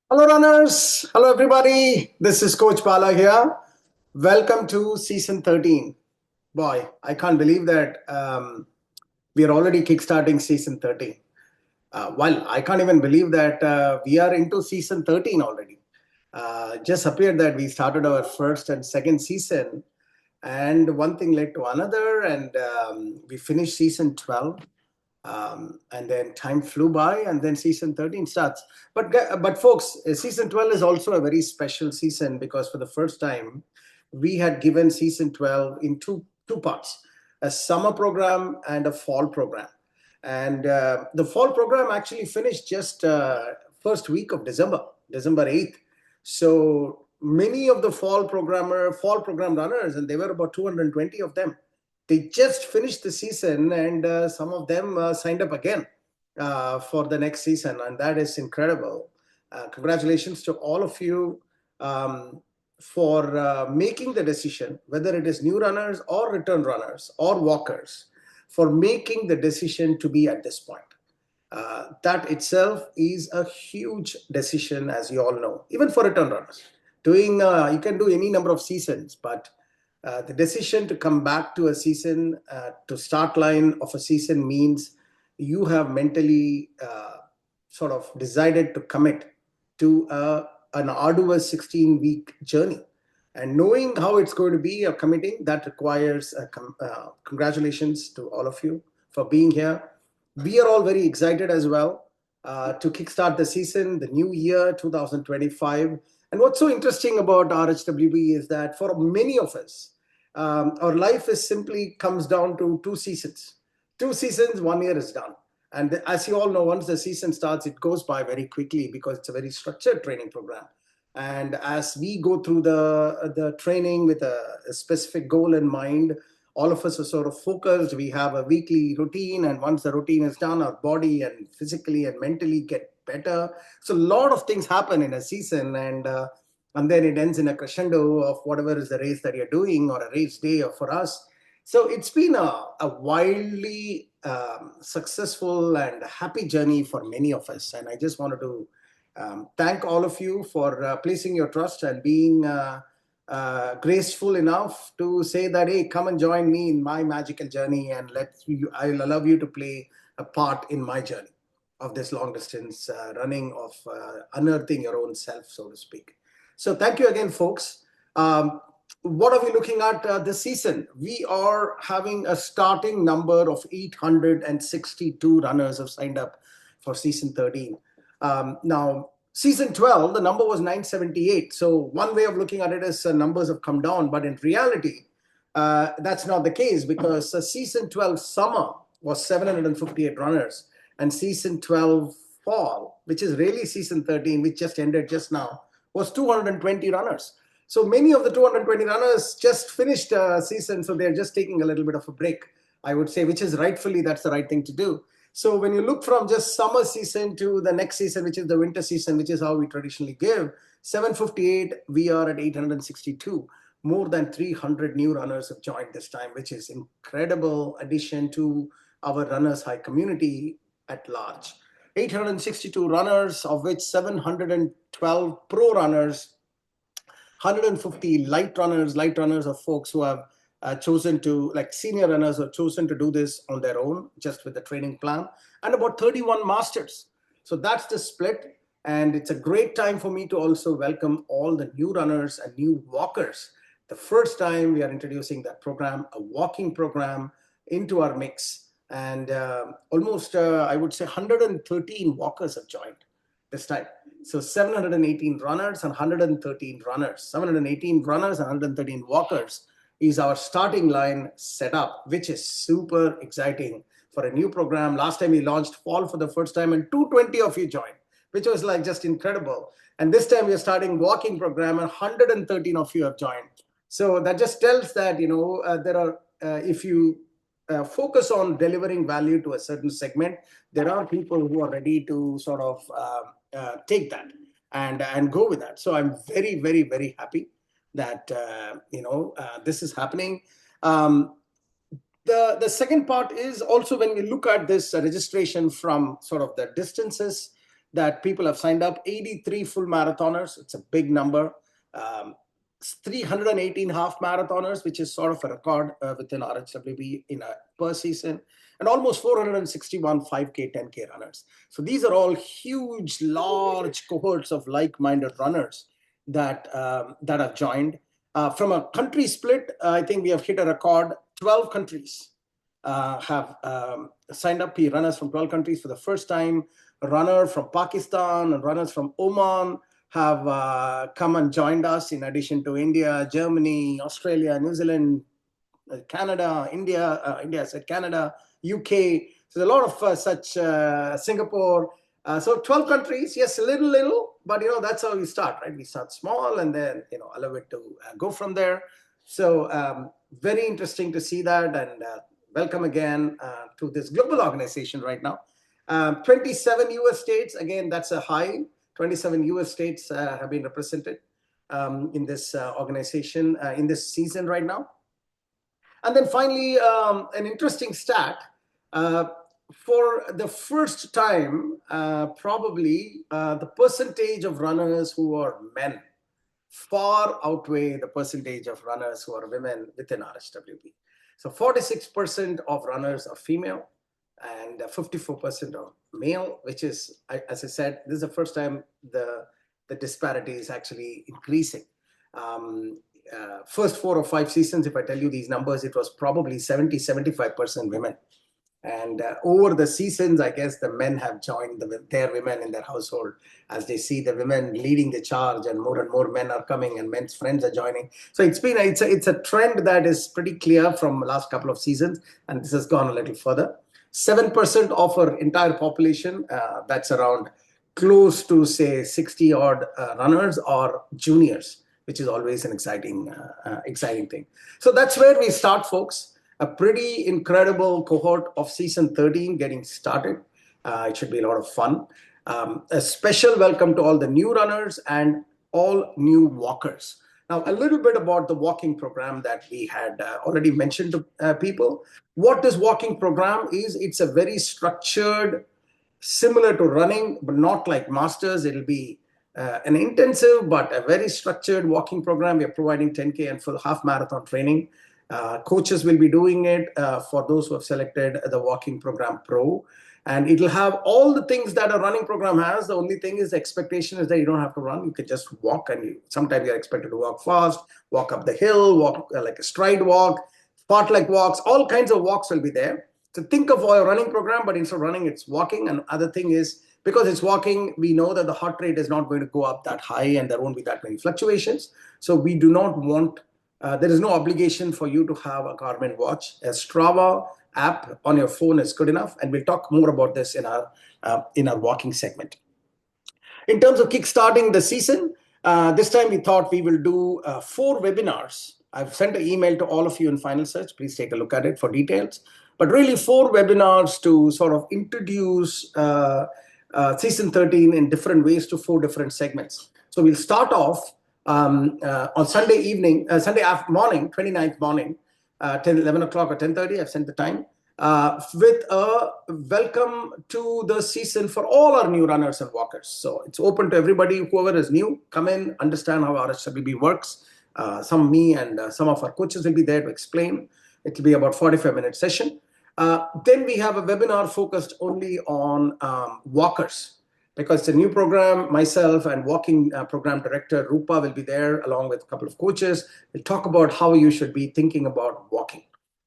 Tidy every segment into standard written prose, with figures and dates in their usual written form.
Hello, runners. Hello, everybody. This is Coach Bala here. Welcome to season 13. Boy, I can't believe that we are already kickstarting season 13. Well, I can't even believe that we are into season 13 already. Just appeared that we started our first and second season, and one thing led to another, and we finished season 12. And then time flew by, and then season 13 starts. But folks, season 12 is also a very special season because for the first time, we had given season 12 in two parts: a summer program and a fall program. And the fall program actually finished just first week of December 8th. So many of the fall program runners, and there were about 220 of them, they just finished the season, and some of them signed up again for the next season, and that is incredible. Congratulations to all of you for making the decision, whether it is new runners or return runners or walkers, for making the decision to be at this point. That itself is a huge decision, as you all know, even for return runners. You can do any number of seasons, but the decision to come back to a season, to start line of a season, means you have mentally sort of decided to commit to an arduous 16-week journey. And knowing how it's going to be, committing, that requires congratulations to all of you for being here. We are all very excited as well to kickstart the season, the new year 2025. And what's so interesting about RHWB is that for many of us, our life is simply comes down to two seasons. 2 seasons, 1 year is done. And as you all know, once the season starts, it goes by very quickly because it's a very structured training program. And as we go through the training with a specific goal in mind, all of us are sort of focused. We have a weekly routine, and once the routine is done, our body and physically and mentally get better. So a lot of things happen in a season, and then it ends in a crescendo of whatever is the race that you're doing or a race day or for us. So it's been a wildly successful and happy journey for many of us. And I just wanted to thank all of you for placing your trust and being graceful enough to say that, hey, come and join me in my magical journey, and I'll allow you to play a part in my journey of this long distance running, of unearthing your own self, so to speak. So thank you again, folks. What are we looking at this season? We are having a starting number of 862 runners have signed up for season 13. Now, season 12, the number was 978. So one way of looking at it is numbers have come down, but in reality, that's not the case, because season 12 summer was 758 runners, and season 12 fall, which is really season 13, which just ended just now, was 220 runners. So many of the 220 runners just finished season, so they're just taking a little bit of a break, I would say, which is rightfully, that's the right thing to do. So when you look from just summer season to the next season, which is the winter season, which is how we traditionally give, 758, we are at 862. More than 300 new runners have joined this time, which is incredible addition to our runners high community at large. 862 runners, of which 712 pro runners, 150 light runners are folks who have chosen to, like senior runners, have chosen to do this on their own, just with the training plan, and about 31 masters. So that's the split. And it's a great time for me to also welcome all the new runners and new walkers. The first time we are introducing that program, a walking program, into our mix. And almost, I would say, 113 walkers have joined this time. So 718 runners and 113 runners. 718 runners and 113 walkers is our starting line setup, which is super exciting for a new program. Last time we launched fall for the first time, and 220 of you joined, which was like just incredible. And this time we are starting walking program, and 113 of you have joined. So that just tells that, there are, if you focus on delivering value to a certain segment, there are people who are ready to sort of take that and go with that. So I'm very, very, very happy that this is happening. The second part is also, when we look at this registration from sort of the distances, that people have signed up. 83 full marathoners. It's a big number. 318 half marathoners, which is sort of a record within RHWB per season, and almost 461 5K, 10K runners. So these are all huge, large cohorts of like-minded runners that have joined. From a country split, I think we have hit a record. 12 countries have signed up, runners from 12 countries for the first time. A runner from Pakistan and runners from Oman have come and joined us, in addition to India, Germany, Australia, New Zealand, Canada, Canada, UK. So a lot of such, Singapore. So 12 countries, yes, a little, but that's how we start, right? We start small and then allow it to go from there. So very interesting to see that, and welcome again to this global organization right now. 27 US states, again, that's a high. 27 US states have been represented in this organization in this season right now. And then finally, an interesting stat. For the first time, probably the percentage of runners who are men far outweigh the percentage of runners who are women within RHWB. So 46% of runners are female, and 54% are male, which is, as I said, this is the first time the disparity is actually increasing. First 4 or 5 seasons, if I tell you these numbers, it was probably 70-75% women. And over the seasons, I guess the men have joined their women in their household as they see the women leading the charge, and more men are coming and men's friends are joining. So it's a trend that is pretty clear from the last couple of seasons, and this has gone a little further. 7% of our entire population, that's around close to, say, 60 odd runners, are juniors, which is always an exciting thing. So that's where we start, folks. A pretty incredible cohort of season 13 getting started. It should be a lot of fun. A special welcome to all the new runners and all new walkers. Now, a little bit about the walking program that we had already mentioned to people. What this walking program is, it's a very structured, similar to running, but not like Masters. It'll be an intensive but a very structured walking program. We are providing 10K and full half marathon training. Coaches will be doing it for those who have selected the Walking Program Pro. And it'll have all the things that a running program has. The only thing is, the expectation is that you don't have to run. You can just walk, and sometimes you're expected to walk fast, walk up the hill, walk like a stride walk, fartlek walks, all kinds of walks will be there. So think of a running program, but instead of running, it's walking. And other thing is, because it's walking, we know that the heart rate is not going to go up that high and there won't be that many fluctuations. So we do not want there is no obligation for you to have a Garmin watch. A Strava app on your phone is good enough, and we'll talk more about this in our walking segment. In terms of kickstarting the season, this time we thought we will do 4 webinars. I've sent an email to all of you in Final Search. Please take a look at it for details. But really 4 webinars to sort of introduce season 13 in different ways to 4 different segments. So we'll start off on Sunday morning, 29th morning, 11 o'clock or 10:30, I've sent the time, with a welcome to the season for all our new runners and walkers. So it's open to everybody. Whoever is new, come in, understand how RHWB works. Me and some of our coaches will be there to explain. It will be about 45-minute session. Then we have a webinar focused only on walkers. Because it's a new program, myself and walking program director Rupa will be there along with a couple of coaches. We'll talk about how you should be thinking about walking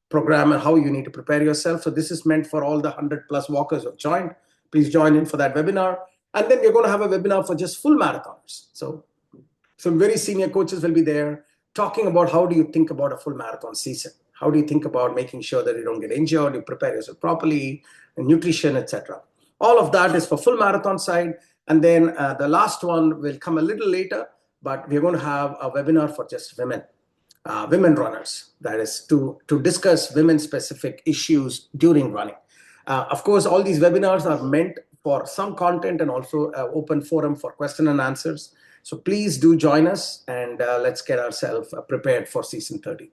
program and how you need to prepare yourself. So this is meant for all the 100+ walkers who have joined. Please join in for that webinar. And then we're going to have a webinar for just full marathoners. So some very senior coaches will be there talking about how do you think about a full marathon season. How do you think about making sure that you don't get injured, you prepare yourself properly, and nutrition, etc. All of that is for full marathon side. And then the last one will come a little later, but we're going to have a webinar for just women runners. That is to discuss women-specific issues during running. Of course, all these webinars are meant for some content and also open forum for question and answers. So please do join us, and let's get ourselves prepared for season 30.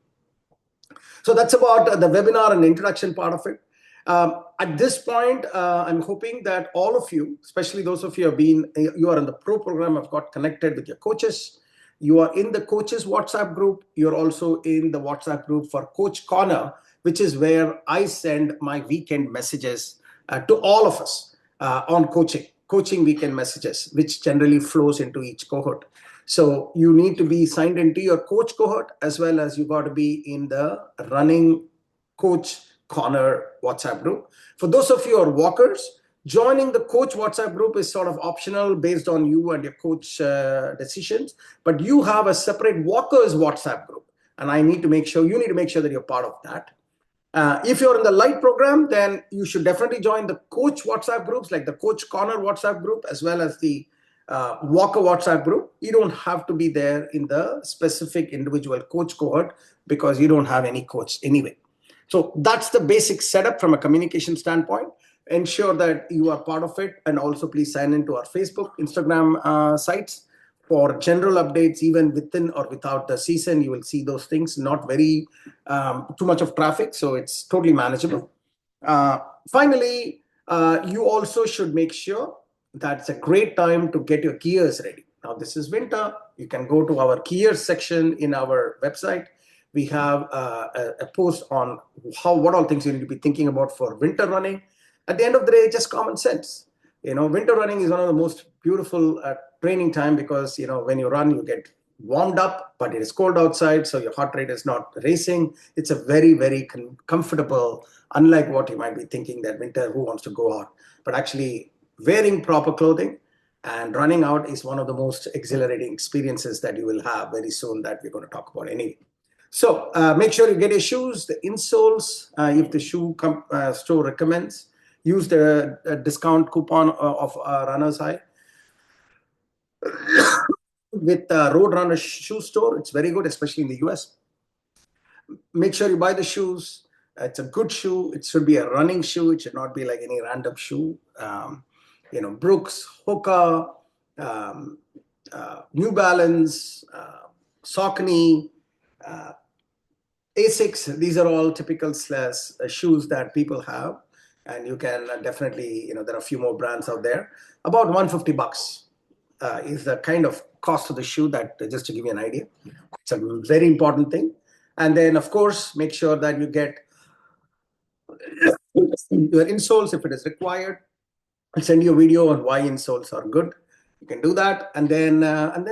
So that's about the webinar and introduction part of it. At this point, I'm hoping that all of you, especially those of you you are in the pro program, have got connected with your coaches. You are in the coaches WhatsApp group. You're also in the WhatsApp group for Coach Corner, which is where I send my weekend messages to all of us on coaching weekend messages, which generally flows into each cohort. So you need to be signed into your coach cohort, as well as you got to be in the running Coach Corner WhatsApp group. For those of you who are walkers, joining the coach WhatsApp group is sort of optional based on you and your coach decisions, but you have a separate walkers WhatsApp group, and you need to make sure that you're part of that. If you're in the light program, then you should definitely join the coach WhatsApp groups, like the Coach Corner WhatsApp group, as well as the Walker WhatsApp group. You don't have to be there in the specific individual coach cohort because you don't have any coach anyway. So that's the basic setup from a communication standpoint. Ensure that you are part of it, and also please sign into our Facebook, Instagram sites for general updates. Even within or without the season, you will see those things. Not very too much of traffic, so it's totally manageable. Finally, you also should make sure that it's a great time to get your gears ready. Now, this is winter. You can go to our gears section in our website. We have a post on what all things you need to be thinking about for winter running. At the end of the day, just common sense. Winter running is one of the most beautiful training time because, when you run, you get warmed up, but it is cold outside, so your heart rate is not racing. It's a very, very comfortable, unlike what you might be thinking that winter, who wants to go out? But actually, wearing proper clothing and running out is one of the most exhilarating experiences that you will have very soon, that we're going to talk about anyway. So make sure you get your shoes, the insoles, if the shoe store recommends. Use the discount coupon of Runner's High with Roadrunner Shoe Store. It's very good, especially in the US. Make sure you buy the shoes. It's a good shoe. It should be a running shoe. It should not be like any random shoe. Brooks, Hoka, New Balance, Saucony, Asics. These are all typical shoes that people have. And you can definitely, there are a few more brands out there. About $150 is the kind of cost of the shoe, that just to give you an idea. It's a very important thing. And then, of course, make sure that you get your insoles if it is required. I'll send you a video on why insoles are good. You can do that, and then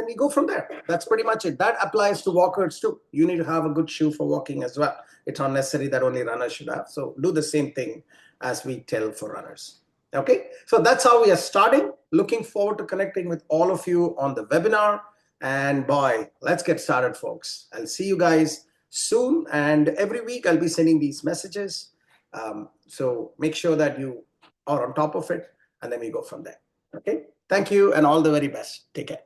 we go from there. That's pretty much it. That applies to walkers too. You need to have a good shoe for walking as well. It's not necessary that only runners should have. So do the same thing as we tell for runners. Okay, so that's how we are starting. Looking forward to connecting with all of you on the webinar. And boy, let's get started, folks. I'll see you guys soon. And every week I'll be sending these messages. So make sure that you are on top of it, and then we go from there. Okay, thank you and all the very best. Take care.